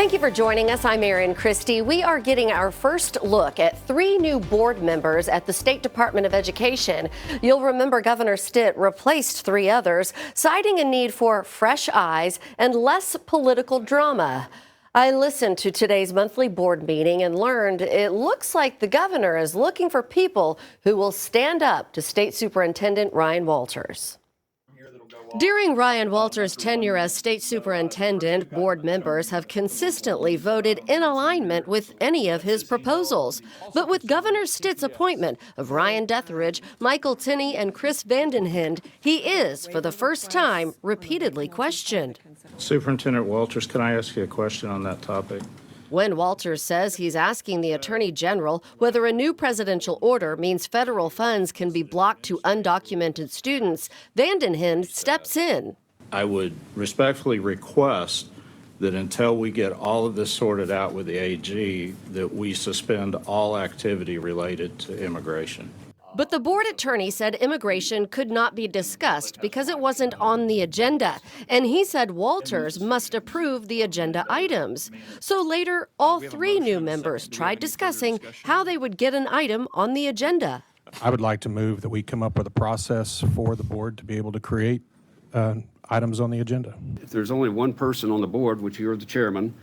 Thank you for joining us. I'm Erin Christie. We are getting our first look at 3 new board members at the State Department of Education. You'll remember Governor Stitt replaced 3 others, citing a need for fresh eyes and less political drama. I listened to today's monthly board meeting and learned it looks like the governor is looking for people who will stand up to State Superintendent Ryan Walters. During Ryan Walters' tenure as state superintendent, board members have consistently voted in alignment with any of his proposals. But with Governor Stitt's appointment of Ryan Deatheridge, Michael Tinney, and Chris Vandenhinde, he is, for the first time, repeatedly questioned. Superintendent Walters, can I ask you a question on that topic? When Walters says he's asking the Attorney General whether a new presidential order means federal funds can be blocked to undocumented students, Vandenhinde steps in. I would respectfully request that until we get all of this sorted out with the AG, that we suspend all activity related to immigration. But the board attorney said immigration could not be discussed because it wasn't on the agenda. And he said Walters must approve the agenda items. So later, all 3 new members tried discussing how they would get an item on the agenda. I would like to move that we come up with a process for the board to be able to create items on the agenda. If there's only one person on the board, which you're the chairman,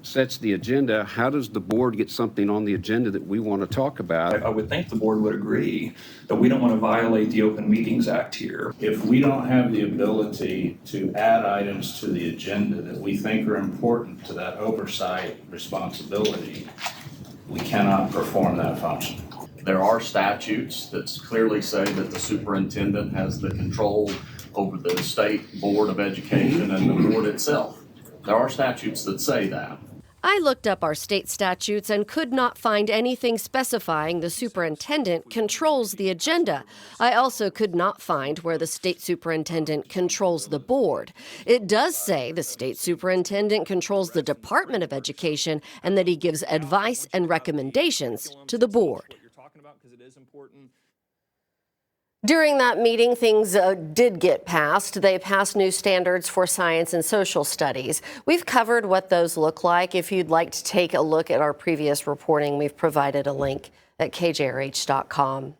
sets the agenda, how does the board get something on the agenda that we want to talk about? I would think the board would agree that we don't want to violate the Open Meetings Act here. If we don't have the ability to add items to the agenda that we think are important to that oversight responsibility, we cannot perform that function. There are statutes that clearly say that the superintendent has the control over the State Board of Education and the board itself. There are statutes that say that. I looked up our state statutes and could not find anything specifying the superintendent controls the agenda. I also could not find where the state superintendent controls the board. It does say the state superintendent controls the Department of Education and that he gives advice and recommendations to the board. During that meeting, things did get passed. They passed new standards for science and social studies. We've covered what those look like. If you'd like to take a look at our previous reporting, we've provided a link at kjrh.com.